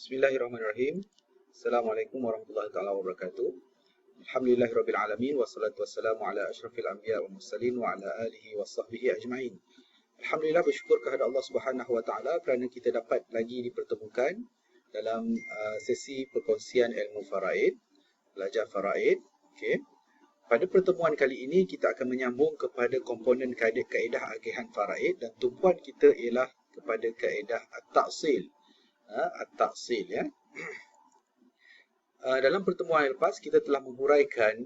Bismillahirrahmanirrahim. Assalamualaikum warahmatullahi taala wabarakatuh. Alhamdulillahirabbil alamin wassalatu wassalamu ala asyrafil anbiya wal mursalin wa ala alihi washabbihi ajmain. Alhamdulillah, bersyukur kepada Allah Subhanahu wa taala kerana kita dapat lagi dipertemukan dalam sesi perkongsian ilmu faraid, belajar faraid. Okey. Pada pertemuan kali ini kita akan menyambung kepada komponen kaedah agihan faraid dan tumpuan kita ialah kepada kaedah at-ta'sil. At-ta'sil ya. Dalam pertemuan yang lepas kita telah menghuraikan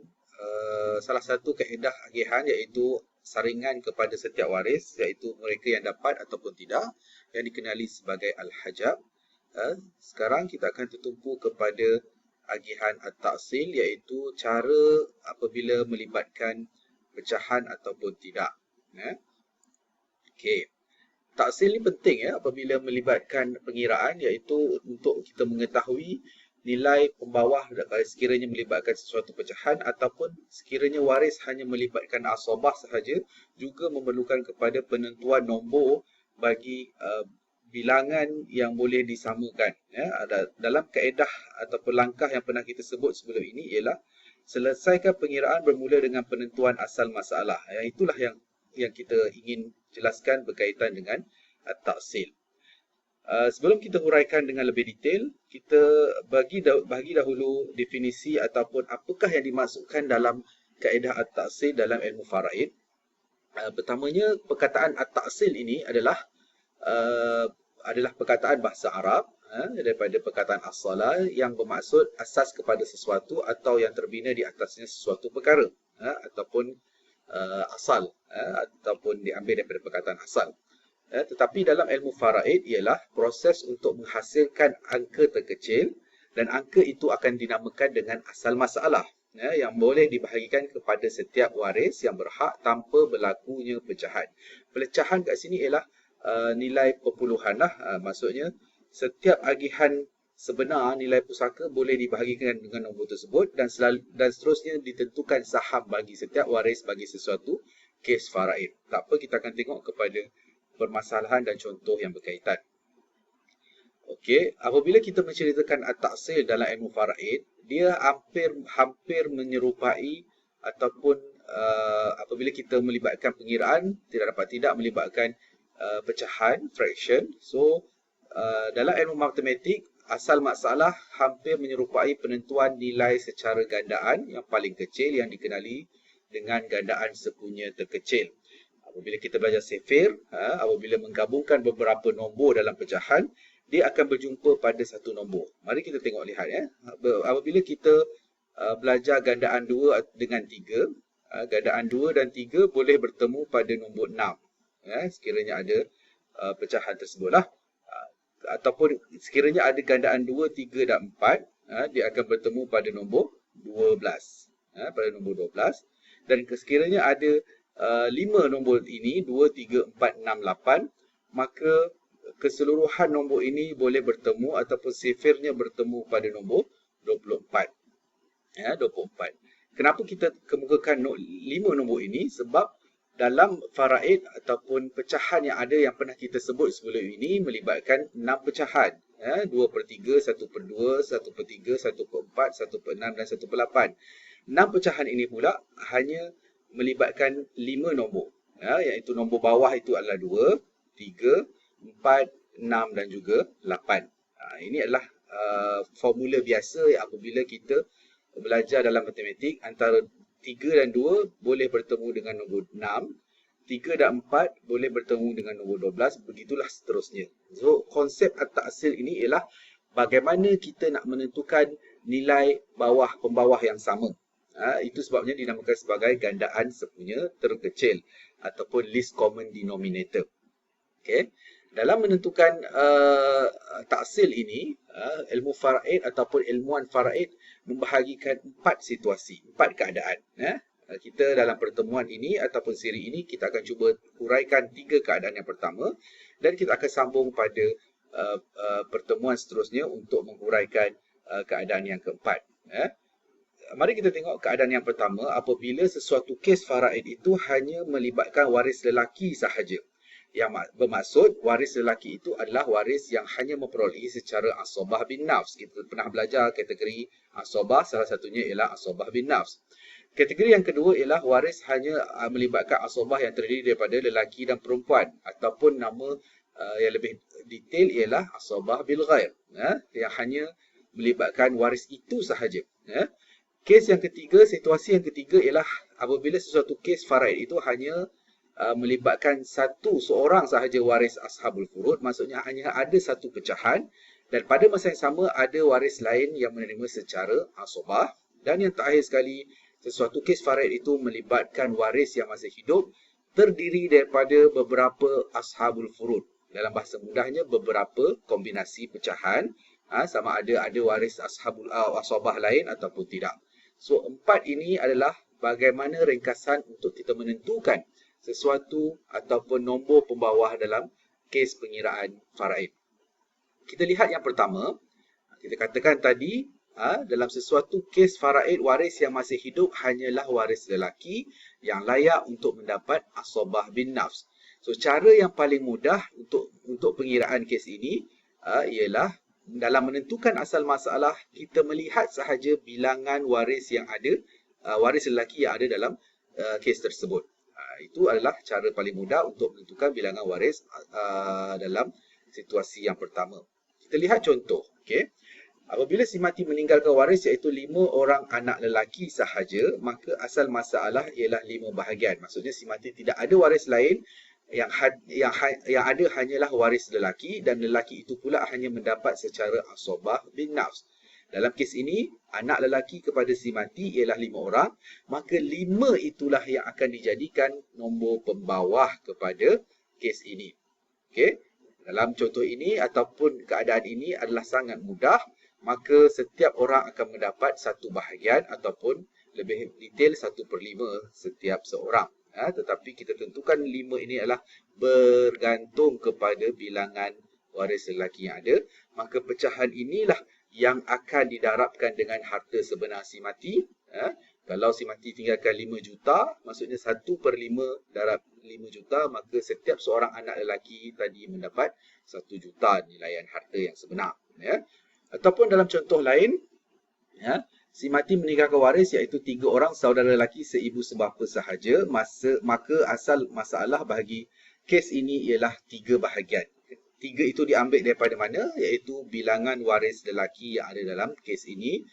salah satu kaedah agihan iaitu saringan kepada setiap waris, iaitu mereka yang dapat ataupun tidak, yang dikenali sebagai al-hajab. Sekarang kita akan tertumpu kepada agihan at-ta'sil, iaitu cara apabila melibatkan pecahan ataupun tidak. Okey. Ta'sil ni penting ya apabila melibatkan pengiraan, iaitu untuk kita mengetahui nilai pembawah sekiranya melibatkan sesuatu pecahan ataupun sekiranya waris hanya melibatkan asabah sahaja, juga memerlukan kepada penentuan nombor bagi bilangan yang boleh disamakan. Dalam kaedah ataupun langkah yang pernah kita sebut sebelum ini ialah selesaikan pengiraan bermula dengan penentuan asal masalah. Itulah yang kita ingin jelaskan berkaitan dengan at-ta'sil. Sebelum kita huraikan dengan lebih detail, kita bagi dahulu definisi ataupun apakah yang dimaksudkan dalam kaedah at-ta'sil dalam ilmu faraid. Pertamanya, perkataan at-ta'sil ini adalah perkataan bahasa Arab daripada perkataan as-salah yang bermaksud asas kepada sesuatu atau yang terbina di atasnya sesuatu perkara ataupun asal ataupun diambil daripada perkataan asal. Tetapi dalam ilmu faraid ialah proses untuk menghasilkan angka terkecil, dan angka itu akan dinamakan dengan asal masalah yang boleh dibahagikan kepada setiap waris yang berhak tanpa berlakunya pecahan. Pecahan kat sini ialah nilai perpuluhan maksudnya setiap agihan sebenar nilai pusaka boleh dibahagikan dengan nombor tersebut dan seterusnya ditentukan saham bagi setiap waris bagi sesuatu kes faraid. Tak apa, kita akan tengok kepada permasalahan dan contoh yang berkaitan. Okey, apabila kita menceritakan at-ta'sil dalam ilmu faraid, dia hampir menyerupai ataupun apabila kita melibatkan pengiraan tidak melibatkan pecahan, fraction. So dalam ilmu matematik, asal masalah hampir menyerupai penentuan nilai secara gandaan yang paling kecil yang dikenali dengan gandaan sepunya terkecil. Apabila kita belajar sifir, apabila menggabungkan beberapa nombor dalam pecahan, dia akan berjumpa pada satu nombor. Mari kita lihat ya. Apabila kita belajar gandaan 2 dengan 3, gandaan 2 dan 3 boleh bertemu pada nombor 6. Sekiranya ada pecahan tersebutlah. Ataupun sekiranya ada gandaan 2, 3 dan 4, dia akan bertemu pada nombor 12. Pada nombor 12. Dan sekiranya ada 5 nombor ini, 2, 3, 4, 6, 8, maka keseluruhan nombor ini boleh bertemu ataupun sifirnya bertemu pada nombor 24. 24. Kenapa kita kemukakan 5 nombor ini? Sebab dalam faraid ataupun pecahan yang ada yang pernah kita sebut sebelum ini melibatkan 6 pecahan. 2/3, 1/2, 1/3, 1/4, 1/6 dan 1/8. 6 pecahan ini pula hanya melibatkan 5 nombor, iaitu nombor bawah itu adalah 2, 3, 4, 6 dan juga 8. Ini adalah formula biasa apabila kita belajar dalam matematik. Antara 3 dan 2 boleh bertemu dengan nombor 6, 3 dan 4 boleh bertemu dengan nombor 12, begitulah seterusnya. So, konsep at-ta'sil ini ialah bagaimana kita nak menentukan nilai pembawah yang sama. Itu sebabnya dinamakan sebagai gandaan sepunya terkecil ataupun least common denominator. Okay. Dalam menentukan ta'sil ini, ilmu faraid ataupun ilmuwan faraid membahagikan 4 situasi, 4 keadaan. Kita dalam pertemuan ini ataupun siri ini kita akan cuba huraikan 3 keadaan yang pertama, dan kita akan sambung pada pertemuan seterusnya untuk menghuraikan keadaan yang keempat. Mari kita tengok keadaan yang pertama, apabila sesuatu kes faraid itu hanya melibatkan waris lelaki sahaja. Yang bermaksud waris lelaki itu adalah waris yang hanya memperolehi secara asobah bin nafs. Kita pernah belajar kategori asobah, salah satunya ialah asobah bin nafs. Kategori yang kedua ialah waris hanya melibatkan asobah yang terdiri daripada lelaki dan perempuan, ataupun nama yang lebih detail ialah asobah bil ghair, yang hanya melibatkan waris itu sahaja. Kes yang ketiga, situasi yang ketiga ialah apabila sesuatu kes faraid itu hanya melibatkan seorang sahaja waris ashabul furud, maksudnya hanya ada satu pecahan dan pada masa yang sama ada waris lain yang menerima secara asobah. Dan yang terakhir sekali, sesuatu kes faraid itu melibatkan waris yang masih hidup terdiri daripada beberapa ashabul furud. Dalam bahasa mudahnya, beberapa kombinasi pecahan, sama ada waris ashabul asobah lain ataupun tidak. So, 4 ini adalah bagaimana ringkasan untuk kita menentukan sesuatu ataupun nombor pembawah dalam kes pengiraan faraid. Kita lihat yang pertama, kita katakan tadi, dalam sesuatu kes faraid, waris yang masih hidup hanyalah waris lelaki yang layak untuk mendapat asobah bin nafs. So, cara yang paling mudah untuk pengiraan kes ini ialah dalam menentukan asal masalah, kita melihat sahaja bilangan waris yang ada, waris lelaki yang ada dalam kes tersebut. Itu adalah cara paling mudah untuk menentukan bilangan waris dalam situasi yang pertama. Kita lihat contoh. Okay? Apabila si mati meninggalkan waris iaitu 5 orang anak lelaki sahaja, maka asal masalah ialah 5 bahagian. Maksudnya si mati tidak ada waris lain, yang ada hanyalah waris lelaki dan lelaki itu pula hanya mendapat secara asobah bin nafs. Dalam kes ini, anak lelaki kepada si mati ialah 5 orang, maka 5 itulah yang akan dijadikan nombor pembawah kepada kes ini. Okay? Dalam contoh ini ataupun keadaan ini adalah sangat mudah, maka setiap orang akan mendapat satu bahagian ataupun lebih detail 1/5 setiap seorang. Tetapi kita tentukan 5 ini adalah bergantung kepada bilangan waris lelaki yang ada, maka pecahan inilah yang akan didarabkan dengan harta sebenar si mati. Kalau si mati tinggalkan 5 juta, maksudnya 1/5 darab 5 juta, maka setiap seorang anak lelaki tadi mendapat 1 juta nilaian harta yang sebenar. Ataupun dalam contoh lain, si mati meninggalkan waris iaitu 3 orang saudara lelaki seibu sebapa sahaja, maka asal masalah bagi kes ini ialah 3 bahagian. 3 itu diambil daripada mana? Iaitu bilangan waris lelaki yang ada dalam kes ini,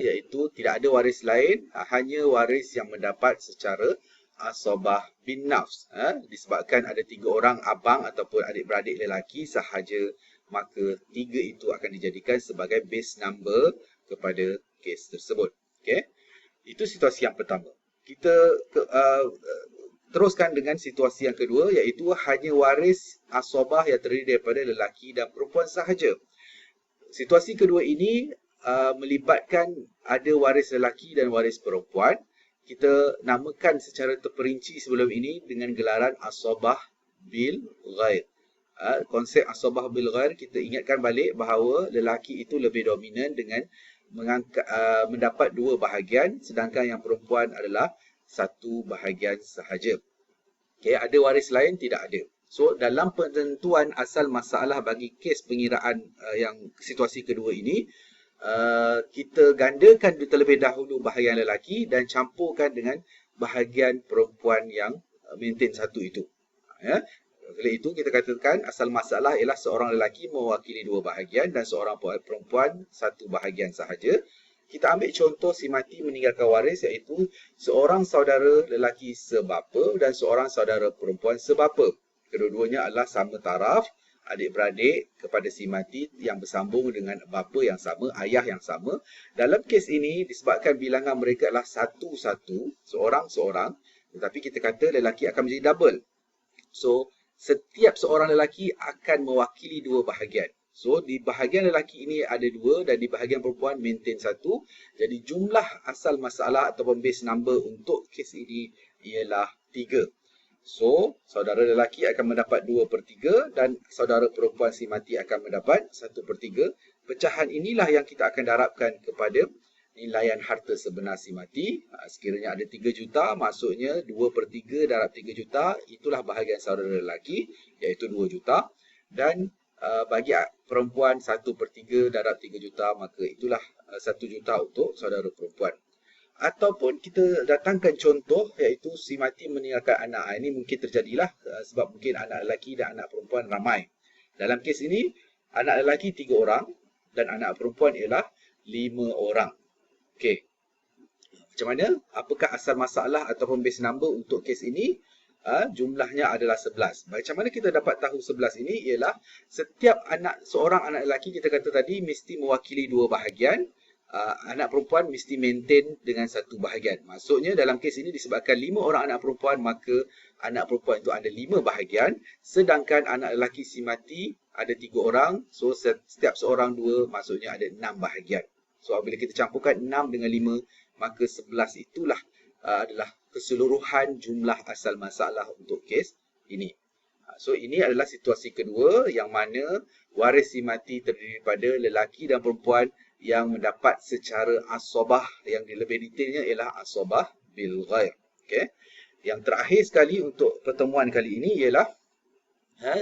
iaitu tidak ada waris lain, hanya waris yang mendapat secara asobah bin nafs. Disebabkan ada 3 orang abang ataupun adik-beradik lelaki sahaja, maka 3 itu akan dijadikan sebagai base number kepada kes tersebut. Okay? Itu situasi yang pertama. Kita teruskan dengan situasi yang kedua, iaitu hanya waris asobah yang terdiri daripada lelaki dan perempuan sahaja. Situasi kedua ini melibatkan ada waris lelaki dan waris perempuan. Kita namakan secara terperinci sebelum ini dengan gelaran asobah bil ghair. Konsep asobah bil ghair, kita ingatkan balik bahawa lelaki itu lebih dominan dengan mendapat 2 bahagian, sedangkan yang perempuan adalah 1 bahagian sahaja. Okay, ada waris lain? Tidak ada. So, dalam penentuan asal masalah bagi kes pengiraan yang situasi kedua ini, kita gandakan terlebih dahulu bahagian lelaki dan campurkan dengan bahagian perempuan yang maintain 1 itu. Oleh itu, kita katakan asal masalah ialah seorang lelaki mewakili 2 bahagian dan seorang perempuan 1 bahagian sahaja. Kita ambil contoh si mati meninggalkan waris iaitu seorang saudara lelaki sebapa dan seorang saudara perempuan sebapa. Kedua-duanya adalah sama taraf, adik-beradik kepada si mati yang bersambung dengan bapa yang sama, ayah yang sama. Dalam kes ini, disebabkan bilangan mereka adalah 1-1, seorang-seorang, tetapi kita kata lelaki akan menjadi double. So, setiap seorang lelaki akan mewakili 2 bahagian. So, di bahagian lelaki ini ada 2 dan di bahagian perempuan maintain 1. Jadi, jumlah asal masalah ataupun base number untuk kes ini ialah 3. So, saudara lelaki akan mendapat 2/3 dan saudara perempuan si mati akan mendapat 1/3. Pecahan inilah yang kita akan darabkan kepada nilaian harta sebenar si mati. Sekiranya ada 3 juta, maksudnya 2/3 darab 3 juta, itulah bahagian saudara lelaki, iaitu 2 juta. Dan bagi perempuan 1/3 darab 3 juta, maka itulah 1 juta untuk saudara perempuan. Ataupun kita datangkan contoh, iaitu si mati meninggalkan anak. Ini mungkin terjadilah sebab mungkin anak lelaki dan anak perempuan ramai. Dalam kes ini, anak lelaki 3 orang dan anak perempuan ialah 5 orang. Okey. Macam mana? Apakah asal masalah ataupun base number untuk kes ini? Jumlahnya adalah 11. Macam mana kita dapat tahu 11 ini? Ialah setiap seorang anak lelaki, kita kata tadi, mesti mewakili 2 bahagian. Anak perempuan mesti maintain dengan 1 bahagian. Maksudnya dalam kes ini disebabkan 5 orang anak perempuan, maka anak perempuan itu ada 5 bahagian. Sedangkan anak lelaki si mati ada 3 orang. So setiap seorang 2, maksudnya ada 6 bahagian. So bila kita campurkan 6 dengan 5, maka 11 itulah adalah keseluruhan jumlah asal masalah untuk kes ini. So ini adalah situasi kedua, yang mana waris si mati terdiri daripada lelaki dan perempuan yang mendapat secara asobah. Yang lebih detailnya ialah asobah bil ghair. Okay. Yang terakhir sekali untuk pertemuan kali ini ialah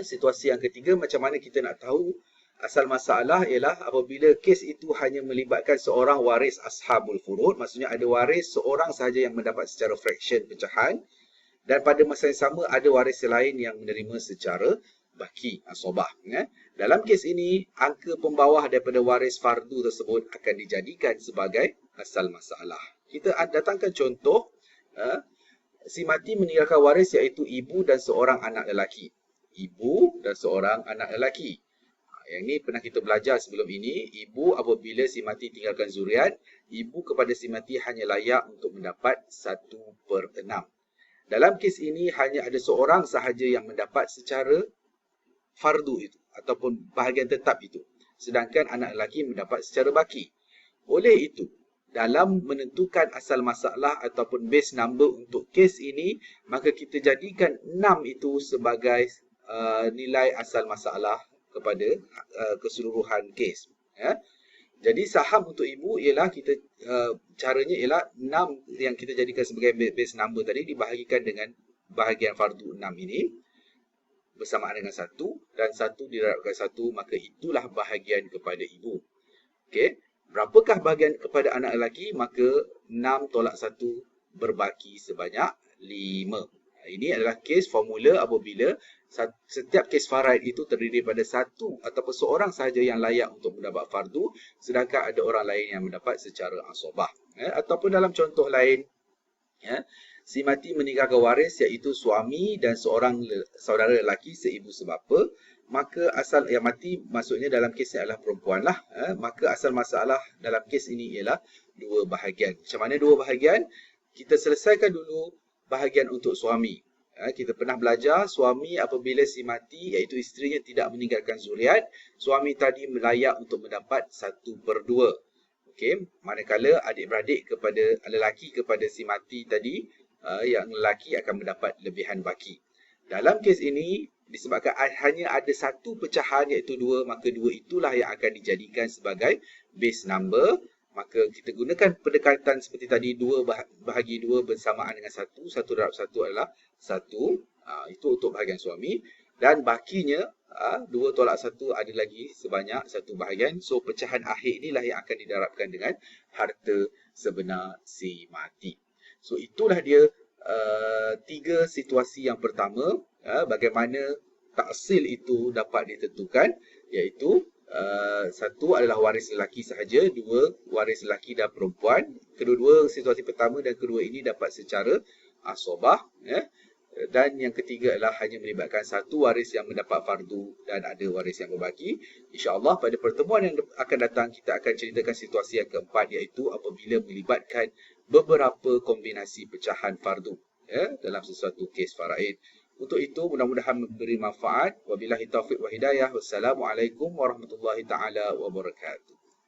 situasi yang ketiga, macam mana kita nak tahu asal masalah, ialah apabila kes itu hanya melibatkan seorang waris ashabul furud. Maksudnya ada waris seorang sahaja yang mendapat secara fraction pecahan, dan pada masa yang sama ada waris lain yang menerima secara baki, asobah. Dalam kes ini, angka pembawah daripada waris fardu tersebut akan dijadikan sebagai asal masalah. Kita datangkan contoh, si mati meninggalkan waris iaitu ibu dan seorang anak lelaki. Ibu dan seorang anak lelaki. Yang ini pernah kita belajar sebelum ini. Ibu apabila si mati tinggalkan zuriat, ibu kepada si mati hanya layak untuk mendapat 1/6. Dalam kes ini hanya ada seorang sahaja yang mendapat secara fardu itu ataupun bahagian tetap itu, sedangkan anak lelaki mendapat secara baki. Oleh itu, dalam menentukan asal masalah ataupun base number untuk kes ini, maka kita jadikan 6 itu sebagai nilai asal masalah kepada keseluruhan kes. Jadi saham untuk ibu ialah caranya ialah 6 yang kita jadikan sebagai base number tadi dibahagikan dengan bahagian fardu 6 ini bersamaan dengan 1, dan 1 didarabkan 1, maka itulah bahagian kepada ibu. Okey, berapakah bahagian kepada anak lelaki? Maka 6 tolak 1 berbaki sebanyak 5. Ini adalah kes formula apabila setiap kes faraid itu terdiri daripada satu ataupun seorang sahaja yang layak untuk mendapat fardu, sedangkan ada orang lain yang mendapat secara asobah. Ataupun dalam contoh lain, si mati meninggalkan waris iaitu suami dan seorang saudara lelaki seibu sebapa, maka asal yang mati maksudnya dalam kes ini adalah perempuan lah. Maka asal masalah dalam kes ini ialah 2 bahagian. Macam mana 2 bahagian? Kita selesaikan dulu bahagian untuk suami. Kita pernah belajar suami apabila si mati iaitu isterinya tidak meninggalkan zuriat, suami tadi layak untuk mendapat 1/2. Okey, manakala adik-beradik kepada lelaki kepada si mati tadi, yang lelaki akan mendapat lebihan baki. Dalam kes ini disebabkan hanya ada satu pecahan iaitu 2, maka 2 itulah yang akan dijadikan sebagai base number. Maka kita gunakan pendekatan seperti tadi, 2 bahagi 2 bersamaan dengan 1, 1 darab 1 adalah 1. Itu untuk bahagian suami. Dan bakinya 2 tolak 1 ada lagi sebanyak 1 bahagian. So pecahan akhir inilah yang akan didarabkan dengan harta sebenar si mati. So itulah dia 3 situasi yang pertama, bagaimana taksil itu dapat ditentukan, iaitu 1 adalah waris lelaki sahaja, 2 waris lelaki dan perempuan. Kedua-dua situasi pertama dan kedua ini dapat secara asobah, dan yang ketiga adalah hanya melibatkan 1 waris yang mendapat fardu dan ada waris yang berbaki. InsyaAllah pada pertemuan yang akan datang kita akan ceritakan situasi yang keempat, iaitu apabila melibatkan beberapa kombinasi pecahan fardu dalam sesuatu kes faraid. Untuk itu mudah-mudahan memberi manfaat. Wabillahi taufiq wa hidayah. Wassalamualaikum warahmatullahi taala wabarakatuh.